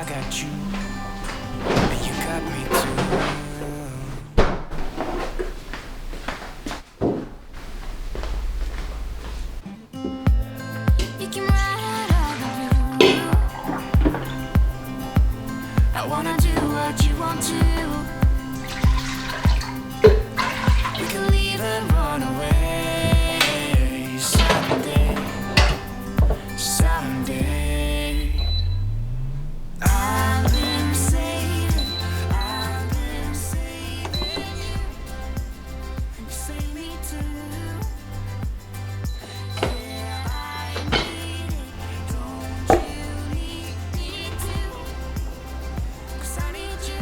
I got you, and you got me too. You can ride all the blue. I wanna do what you want to. We can leave and run away someday, someday. I've been saving you, and you save me too. Yeah, I need it, don't you need me too? 'Cause I need you.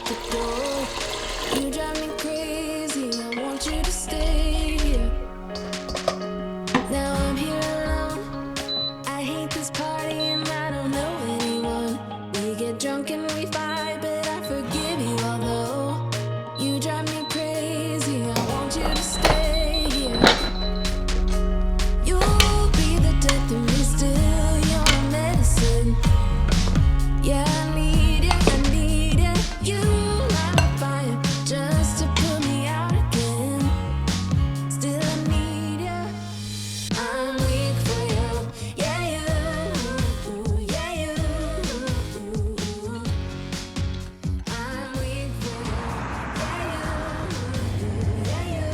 the door. You drive me crazy, I want you to stay here. Now I'm here alone. I hate this party and I don't know anyone. We get drunk and we fight, but I forgive you although you drive me crazy. I want you to stay here. You'll be the death of me still. You're my medicine. Yeah, I need it, I need it. You light my fire just to put me out again. Still I need you. I'm weak for you. Yeah, you. Yeah, you. I'm weak for you. Yeah, you.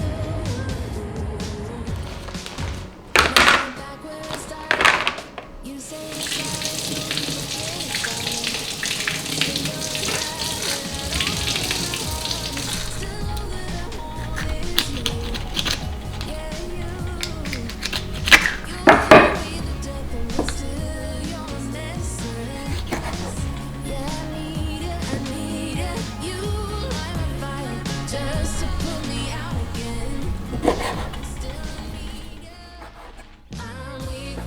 Now I'm back where I started. You say you're sorry, so you just to put me out again. Still I need you. I'm weak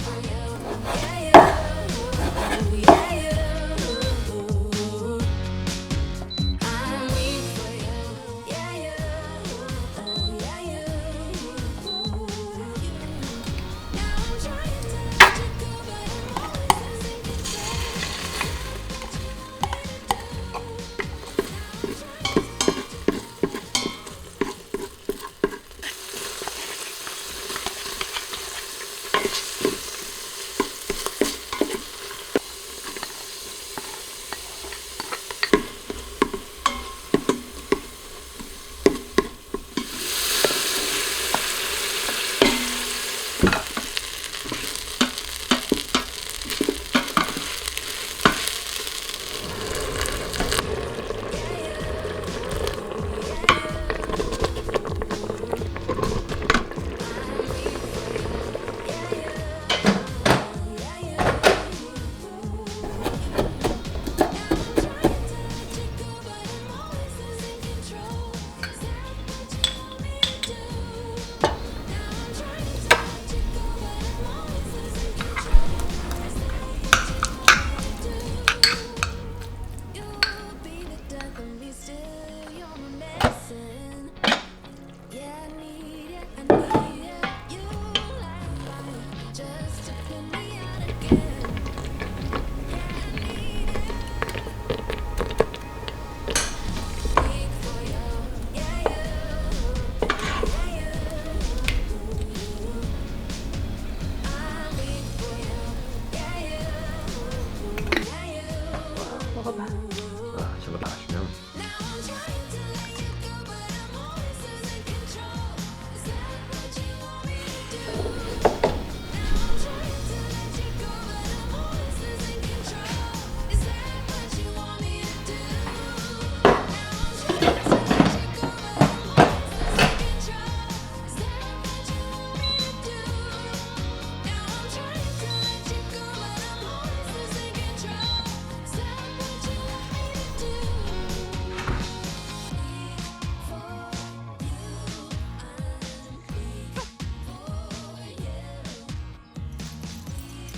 for you. Yeah, you. Yeah, you. I'm weak for you. Yeah, you. Yeah, you. Now I'm trying to let you go, but I'm always losing control.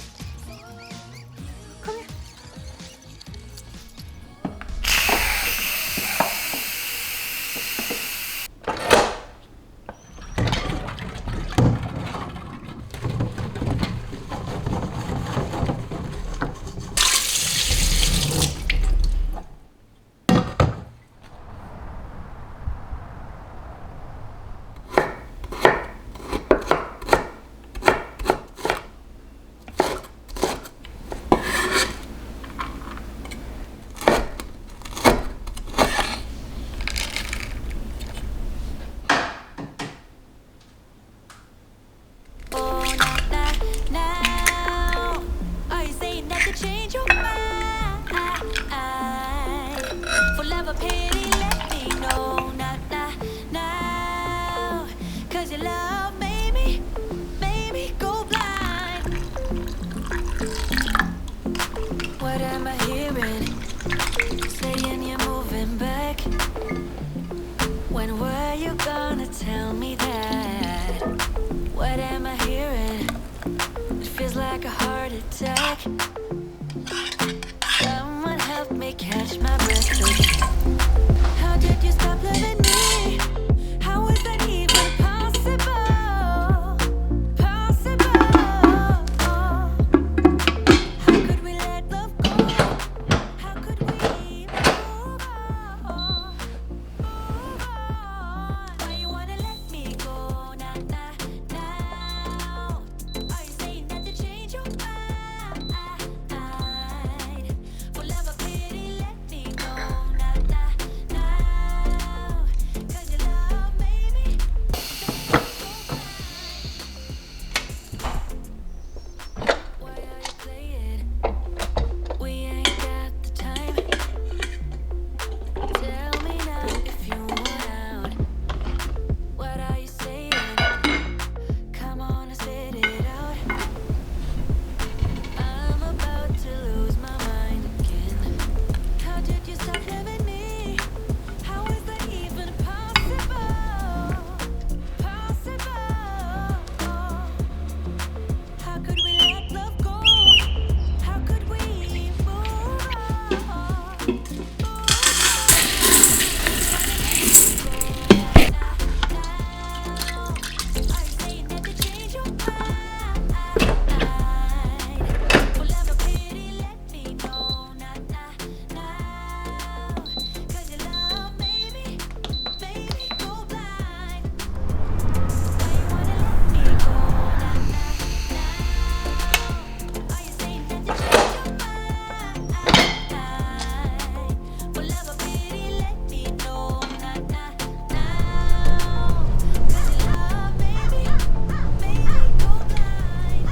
저거 마시면 What am I hearing? Saying you're moving back back. When were you gonna tell me that? What am I hearing? It feels like a heart attack. Someone help me catch my breath again. How did you stop loving me? How was that even possible? Possible. How could we let love go? How could we move on? Move on. Why you wanna let me go? Now, now. Are you saying that to change your mind? For love or pity, let me go. Now, now. 'Cause your love made me. Why are you playing? We ain't got the time. Tell me now if you want out. What are you saying? Come on and spit it out. I'm about to lose my mind again. How did you stop loving me? How is that even possible? Possible. How could we let love go? How could we move on? Are you saying that to change your mind? For love or pity, let me know. Now. 'Cause your love made me go blind. Why you wanna let me go? Are you saying that to change your mind? For love or pity, let me know. Now. 'Cause your love made me go blind.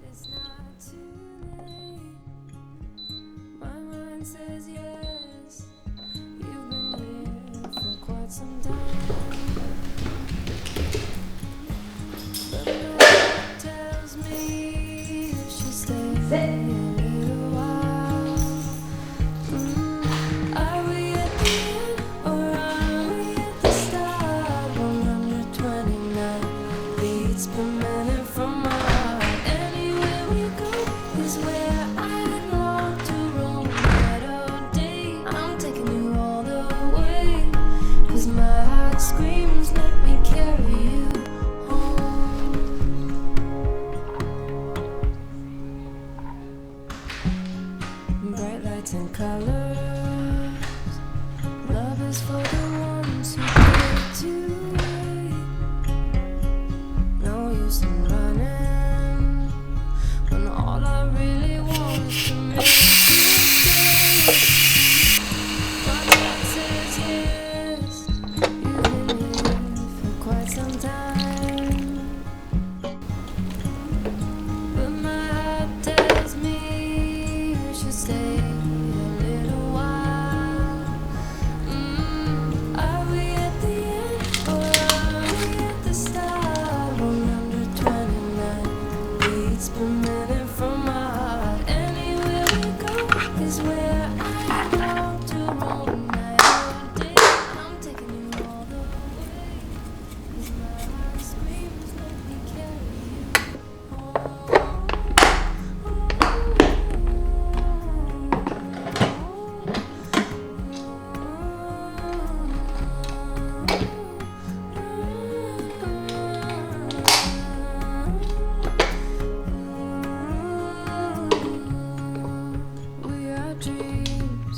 It's not too late. My mind says yes. You've been here for quite some time. But my heart tells me you should stay a little while. Are we at the end or are we at the start? 129 beats per minute from my heart. Anywhere we go is where I long to roam. Night or day, I'm taking you all the way. 'Cause my heart screams, let me carry you home. Bright lights and colors. Love is for the ones who dare to wait. No use in running when all I really want is to make you stay. My heart says yes. You've been here for quite some time. But my heart tells me you should stay a little while. Are we at the end or are we at the start? 129 beats per minute from my heart. Anywhere we go is where I long to roam. Night or day, I'm taking you all the way. 'Cause my heart screams, let me carry you We are dreams,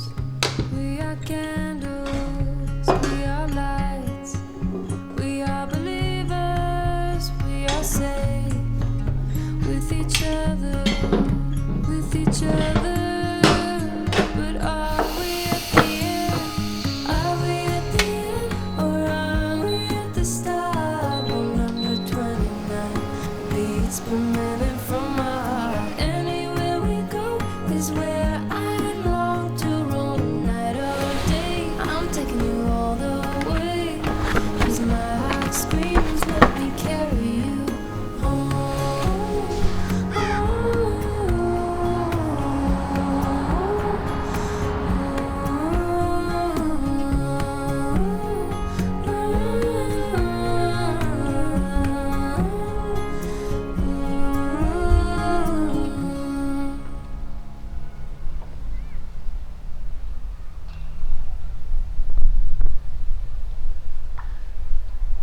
we are candles, we are lights, we are believers, we are safe with each other. spoon